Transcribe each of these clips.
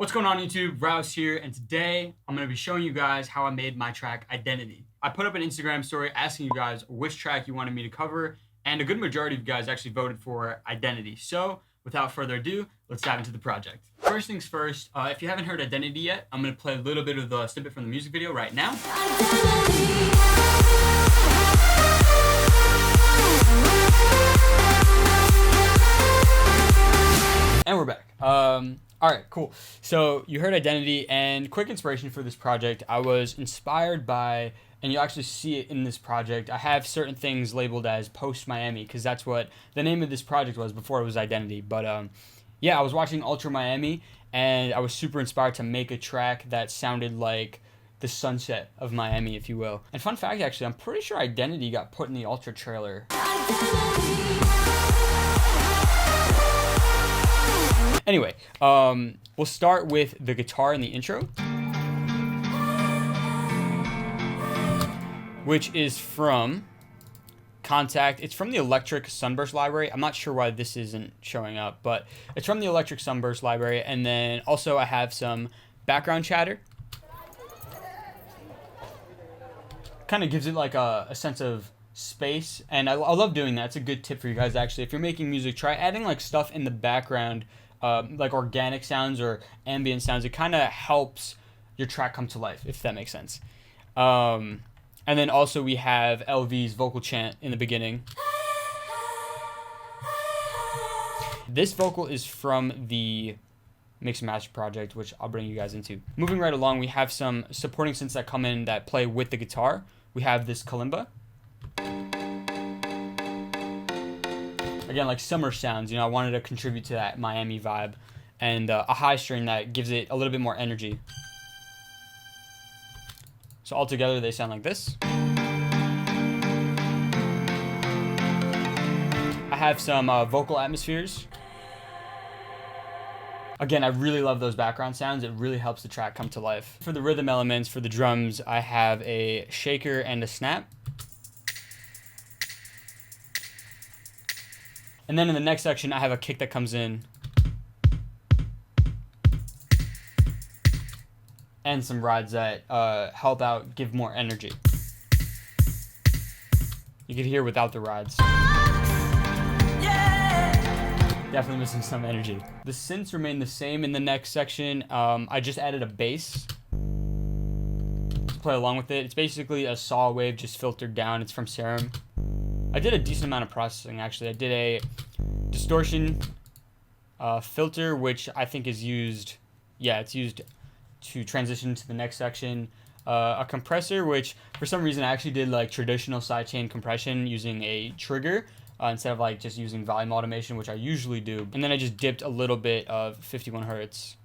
What's going on YouTube? Ryos here, and today I'm going to be showing you guys how I made my track Identity. I put up an Instagram story asking you guys which track you wanted me to cover, and a good majority of you guys actually voted for Identity. So without further ado, let's dive into the project. First things first, if you haven't heard Identity yet, I'm going to play a little bit of the snippet from the music video right now. And we're back. All right, cool. So you heard Identity, and quick inspiration for this project. I was inspired by, and you'll actually see it in this project, I have certain things labeled as Post Miami because that's what the name of this project was before it was Identity. But yeah, I was watching Ultra Miami, and I was super inspired to make a track that sounded like the sunset of Miami, if you will. And fun fact, actually, I'm pretty sure Identity got put in the Ultra trailer. Anyway, we'll start with the guitar in the intro, which is from Contact. It's from the Electric Sunburst library. I'm not sure why this isn't showing up, but it's from the Electric Sunburst library. And then also I have some background chatter. Kind of gives it like a sense of space, and I love doing that. It's a good tip for you guys, actually. If you're making music, try adding like stuff in the background, like organic sounds or ambient sounds. It kind of helps your track come to life, if that makes sense. And then also we have LV's vocal chant in the beginning. This vocal is from the Mix and Master project, which I'll bring you guys into. Moving right along, we have some supporting synths that come in that play with the guitar. We have this kalimba. Again, like summer sounds, you know, I wanted to contribute to that Miami vibe, and a high string that gives it a little bit more energy. So all together they sound like this. I have some vocal atmospheres. Again, I really love those background sounds. It really helps the track come to life. For the rhythm elements, for the drums, I have a shaker and a snap. And then in the next section, I have a kick that comes in. And some rides that help out, give more energy. You can hear without the rides. Definitely missing some energy. The synths remain the same in the next section. I just added a bass to play along with it. It's basically a saw wave just filtered down. It's from Serum. I did a decent amount of processing, actually. I did a distortion filter, which I think is used, yeah, it's used to transition to the next section. A compressor, which for some reason I actually did like traditional sidechain compression using a trigger instead of like just using volume automation, which I usually do. And then I just dipped a little bit of 51 hertz.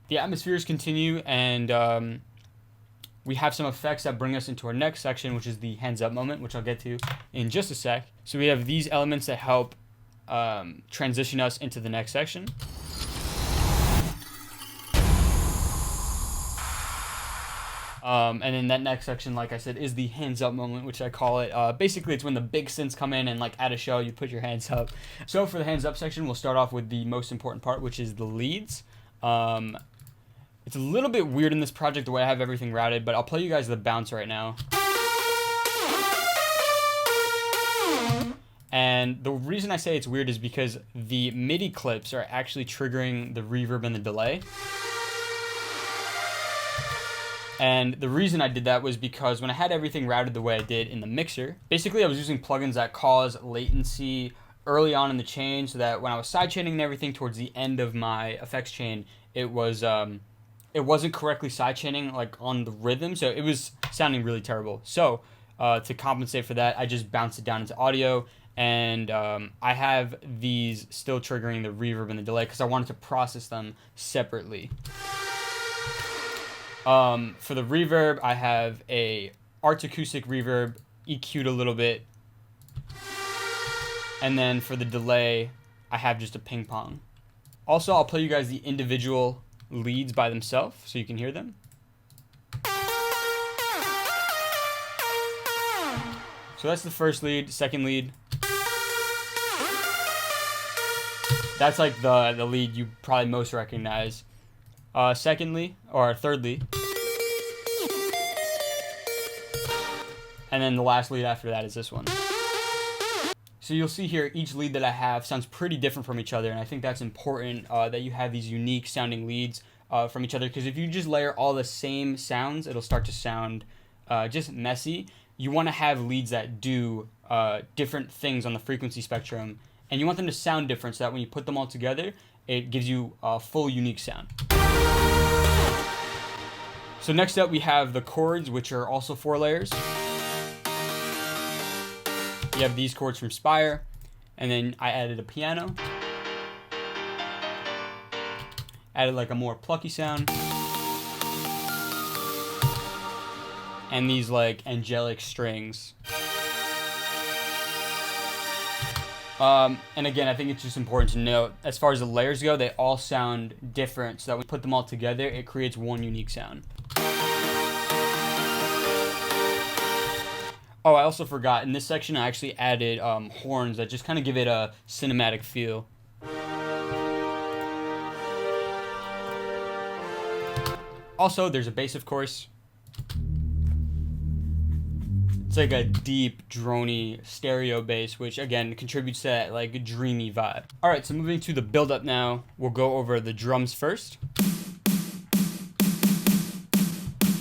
The atmospheres continue, and we have some effects that bring us into our next section, which is the hands up moment, which I'll get to in just a sec. So we have these elements that help transition us into the next section. And then that next section, like I said, is the hands up moment, which I call it. Basically, it's when the big synths come in and like at a show, you put your hands up. So for the hands up section, we'll start off with the most important part, which is the leads. It's a little bit weird in this project the way I have everything routed, but I'll play you guys the bounce right now. And the reason I say it's weird is because the MIDI clips are actually triggering the reverb and the delay. And the reason I did that was because when I had everything routed the way I did in the mixer, basically I was using plugins that cause latency early on in the chain, so that when I was sidechaining and everything towards the end of my effects chain, it wasn't correctly sidechaining like on the rhythm, so it was sounding really terrible. So to compensate for that, I just bounced it down into audio, and I have these still triggering the reverb and the delay because I wanted to process them separately. For the reverb, I have a Arts Acoustic reverb, EQ'd a little bit. And then for the delay, I have just a ping pong. Also, I'll play you guys the individual leads by themselves so you can hear them. So that's the first lead, second lead. That's like the lead you probably most recognize. Thirdly, and then the last lead after that is this one. So you'll see here, each lead that I have sounds pretty different from each other, and I think that's important that you have these unique sounding leads from each other, because if you just layer all the same sounds, it'll start to sound just messy. You want to have leads that do different things on the frequency spectrum, and you want them to sound different so that when you put them all together, it gives you a full unique sound. So next up we have the chords, which are also 4 layers. You have these chords from Spire, and then I added a piano. Added like a more plucky sound. And these like angelic strings. And again, I think it's just important to note, as far as the layers go, they all sound different, so that when we put them all together, it creates one unique sound. Oh, I also forgot, in this section I actually added horns that just kind of give it a cinematic feel. Also, there's a bass, of course. It's like a deep, droney stereo bass, which again contributes to that like dreamy vibe. Alright, so moving to the build-up now, we'll go over the drums first.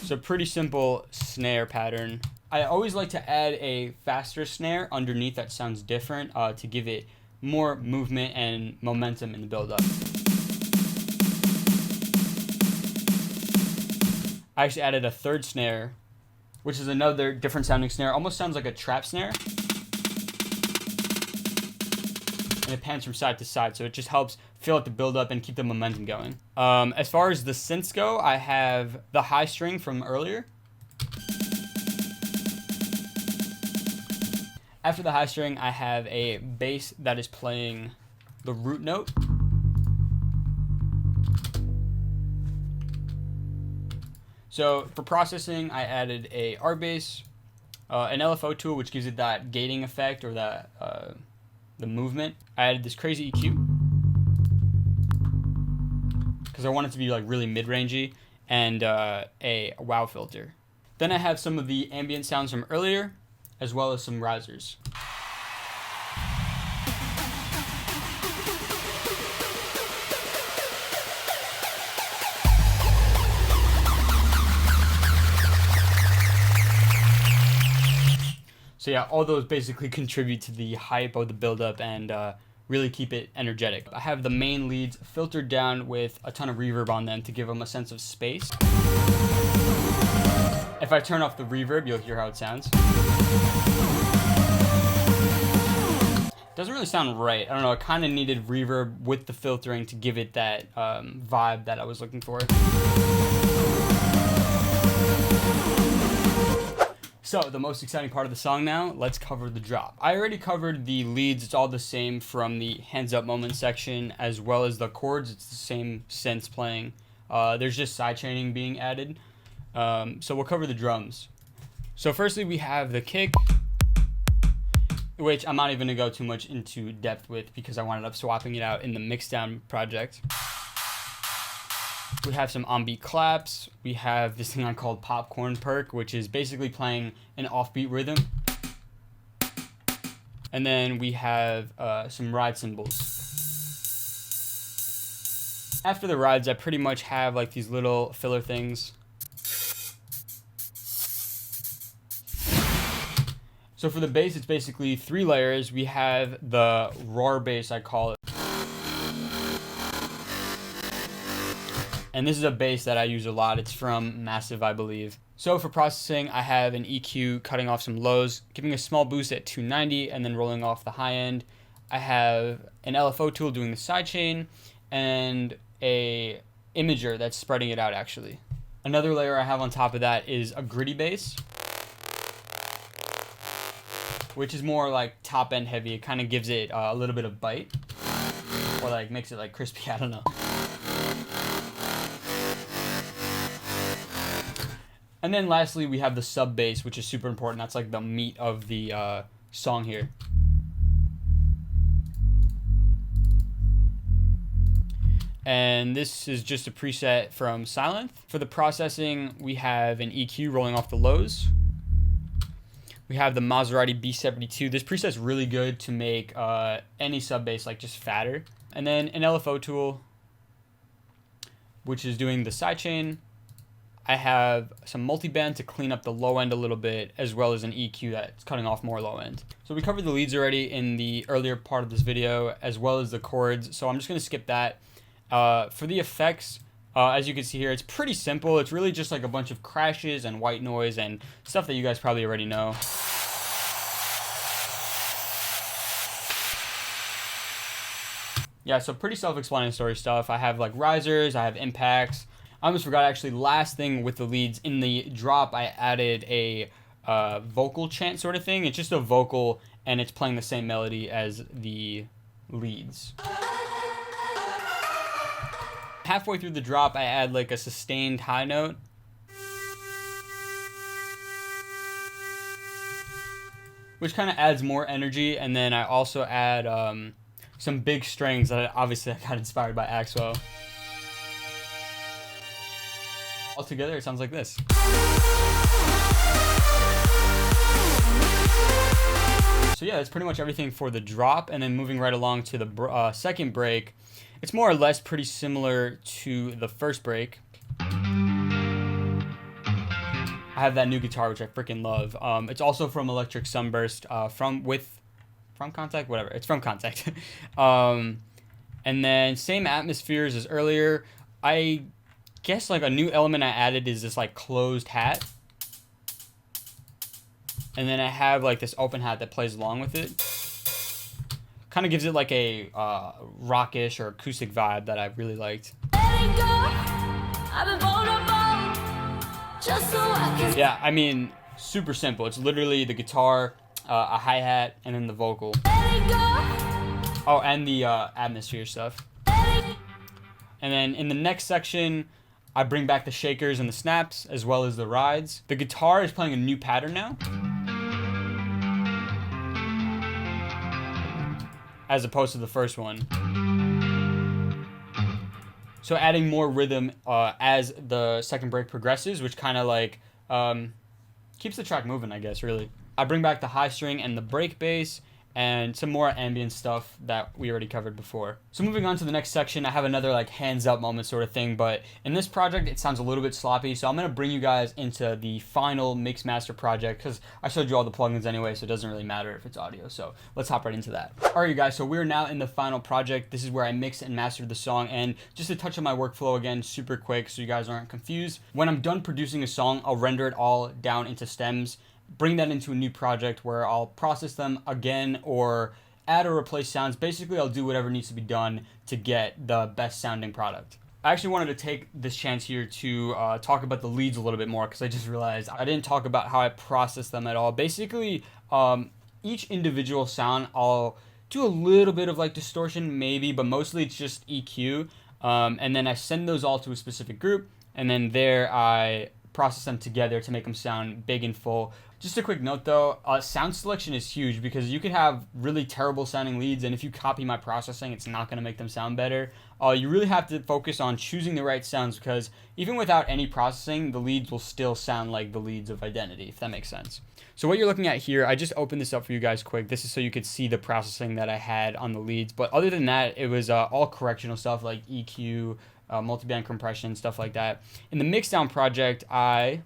So pretty simple snare pattern. I always like to add a faster snare underneath that sounds different to give it more movement and momentum in the build-up. I actually added a third snare, which is another different sounding snare. Almost sounds like a trap snare. And it pans from side to side, so it just helps fill out the build-up and keep the momentum going. As far as the synths go, I have the high string from earlier. After the high string, I have a bass that is playing the root note. So for processing, I added a R bass, an LFO tool, which gives it that gating effect or that the movement. I added this crazy EQ because I want it to be like really mid-rangey, and a wow filter. Then I have some of the ambient sounds from earlier, as well as some risers. So yeah, all those basically contribute to the hype of the build-up and really keep it energetic. I have the main leads filtered down with a ton of reverb on them to give them a sense of space. If I turn off the reverb, you'll hear how it sounds. Doesn't really sound right. I don't know, it kind of needed reverb with the filtering to give it that vibe that I was looking for. So, the most exciting part of the song now, let's cover the drop. I already covered the leads, it's all the same from the hands up moment section, as well as the chords, it's the same synths playing. There's just sidechaining being added. So we'll cover the drums. So firstly we have the kick, which I'm not even going to go too much into depth with because I wound up swapping it out in the mixdown project. We have some on-beat claps. We have this thing I called popcorn perk, which is basically playing an offbeat rhythm. And then we have some ride cymbals. After the rides, I pretty much have like these little filler things. So for the bass, it's basically 3 layers. We have the roar bass, I call it. And this is a bass that I use a lot. It's from Massive, I believe. So for processing, I have an EQ cutting off some lows, giving a small boost at 290, and then rolling off the high end. I have an LFO tool doing the sidechain, and a imager that's spreading it out, actually. Another layer I have on top of that is a gritty bass, which is more like top end heavy. It kind of gives it a little bit of bite, or like makes it like crispy, I don't know. And then lastly, we have the sub bass, which is super important. That's like the meat of the song here. And this is just a preset from Silent. For the processing, we have an EQ rolling off the lows. We have the Maserati B72. This preset's really good to make any sub bass like just fatter. And then an LFO tool, which is doing the sidechain. I have some multiband to clean up the low end a little bit, as well as an EQ that's cutting off more low end. So we covered the leads already in the earlier part of this video, as well as the chords. So I'm just gonna skip that. For the effects, as you can see here, it's pretty simple. It's really just like a bunch of crashes and white noise and stuff that you guys probably already know. Yeah, so pretty self-explanatory stuff. I have like risers, I have impacts. I almost forgot actually, last thing with the leads, in the drop I added a vocal chant sort of thing. It's just a vocal and it's playing the same melody as the leads. Halfway through the drop I add like a sustained high note. Which kind of adds more energy, and then I also add some big strings that obviously I got inspired by Axwell. Altogether, it sounds like this. So yeah, that's pretty much everything for the drop, and then moving right along to the second break, it's more or less pretty similar to the first break. I have that new guitar, which I freaking love. It's also from Electric Sunburst, from Contact, whatever. It's from Contact. And then same atmospheres as earlier. I guess like a new element I added is this like closed hat. And then I have like this open hat that plays along with it. Kind of gives it like a rockish or acoustic vibe that I really liked. Yeah, I mean, super simple. It's literally the guitar, a hi-hat, and then the vocal. Oh, and the atmosphere stuff. And then in the next section, I bring back the shakers and the snaps, as well as the rides. The guitar is playing a new pattern now, as opposed to the first one. So adding more rhythm as the second break progresses, which kind of like keeps the track moving, I guess, really. I bring back the high string and the break bass, and some more ambient stuff that we already covered before. So moving on to the next section, I have another like hands up moment sort of thing, but in this project it sounds a little bit sloppy, so I'm gonna bring you guys into the final mix master project, because I showed you all the plugins anyway, so it doesn't really matter if it's audio. So let's hop right into that. All right, you guys, so we're now in the final project. This is where I mix and master the song, and just to touch on my workflow again super quick so you guys aren't confused. When I'm done producing a song, I'll render it all down into stems, bring that into a new project where I'll process them again or add or replace sounds. Basically, I'll do whatever needs to be done to get the best sounding product. I actually wanted to take this chance here to talk about the leads a little bit more, because I just realized I didn't talk about how I process them at all. Basically, each individual sound, I'll do a little bit of like distortion maybe, but mostly it's just EQ. And then I send those all to a specific group, and then there I process them together to make them sound big and full. Just a quick note though, sound selection is huge, because you could have really terrible sounding leads, and if you copy my processing, it's not going to make them sound better. You really have to focus on choosing the right sounds, because even without any processing, the leads will still sound like the leads of Identity, if that makes sense. So what you're looking at here, I just opened this up for you guys quick. This is so you could see the processing that I had on the leads, but other than that, it was all correctional stuff like EQ, multiband compression, stuff like that. In the mixdown project, I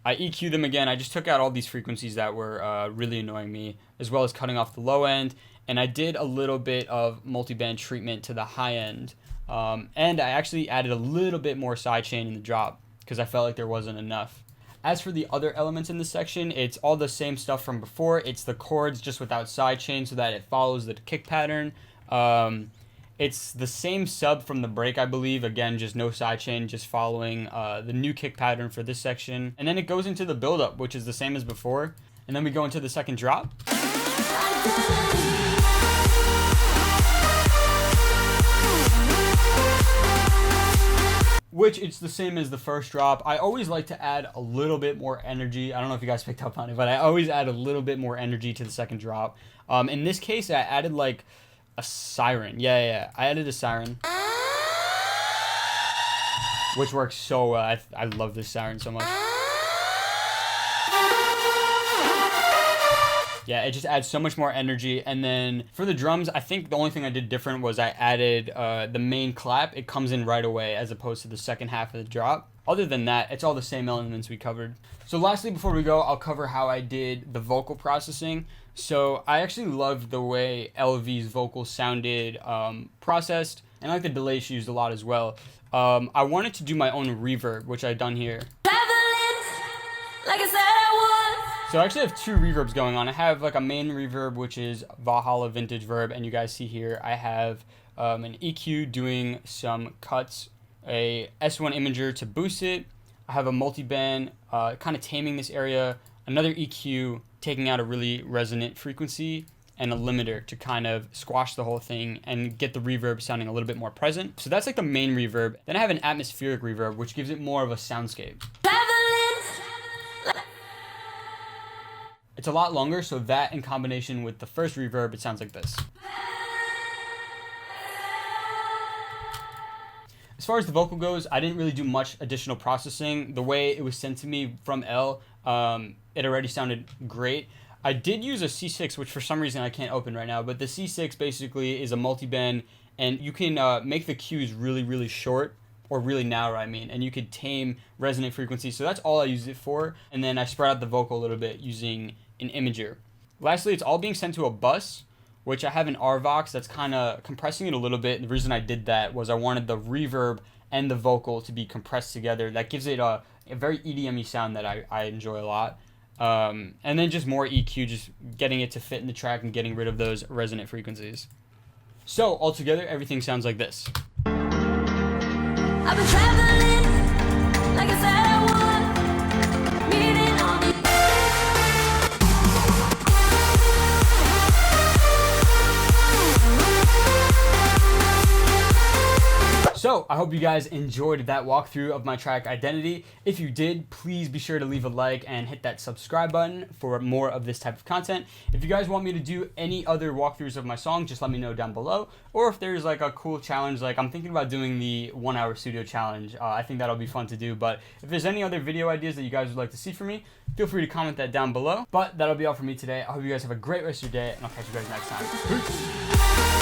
EQ them again. I just took out all these frequencies that were really annoying me, as well as cutting off the low end, and I did a little bit of multiband treatment to the high end, and I actually added a little bit more sidechain in the drop, because I felt like there wasn't enough. As for the other elements in this section, it's all the same stuff from before. It's the chords just without sidechain so that it follows the kick pattern. It's the same sub from the break, I believe. Again, just no sidechain, just following the new kick pattern for this section. And then it goes into the build-up, which is the same as before. And then we go into the second drop. Which it's the same as the first drop. I always like to add a little bit more energy. I don't know if you guys picked up on it, but I always add a little bit more energy to the second drop. In this case, I added like A siren. Yeah. I added a siren, which works so well. I love this siren so much. Yeah, it just adds so much more energy. And then for the drums, I think the only thing I did different was I added the main clap. It comes in right away as opposed to the second half of the drop. Other than that, it's all the same elements we covered. So lastly, before we go, I'll cover how I did the vocal processing. So I actually loved the way LV's vocals sounded processed, and I like the delay she used a lot as well. I wanted to do my own reverb, which I've done here. Like I said I would. So I actually have two reverbs going on. I have like a main reverb, which is Valhalla Vintage Verb, and you guys see here I have an EQ doing some cuts, a S1 imager to boost it. I have a multi-band kind of taming this area, another EQ taking out a really resonant frequency, and a limiter to kind of squash the whole thing and get the reverb sounding a little bit more present. So that's like the main reverb. Then I have an atmospheric reverb, which gives it more of a soundscape. It's a lot longer, so that in combination with the first reverb, it sounds like this. As far as the vocal goes, I didn't really do much additional processing. The way it was sent to me from L, it already sounded great. I did use a C6, which for some reason I can't open right now, but the C6 basically is a multi-band, and you can make the cues really, really short, or really narrow, I mean, and you could tame resonant frequency. So that's all I used it for. And then I spread out the vocal a little bit using an imager. Lastly, it's all being sent to a bus, which I have an RVox that's kind of compressing it a little bit. The reason I did that was I wanted the reverb and the vocal to be compressed together. That gives it a very EDM-y sound that I enjoy a lot. And then just more EQ, just getting it to fit in the track and getting rid of those resonant frequencies. So altogether, everything sounds like this. I've been traveling, like I said I would, meeting on the... So, I hope you guys enjoyed that walkthrough of my track Identity. If you did, please be sure to leave a like and hit that subscribe button for more of this type of content. If you guys want me to do any other walkthroughs of my song, just let me know down below. Or if there's like a cool challenge, like I'm thinking about doing the 1 hour studio challenge. I think that'll be fun to do. But if there's any other video ideas that you guys would like to see from me, feel free to comment that down below. But that'll be all for me today. I hope you guys have a great rest of your day, and I'll catch you guys next time. Peace.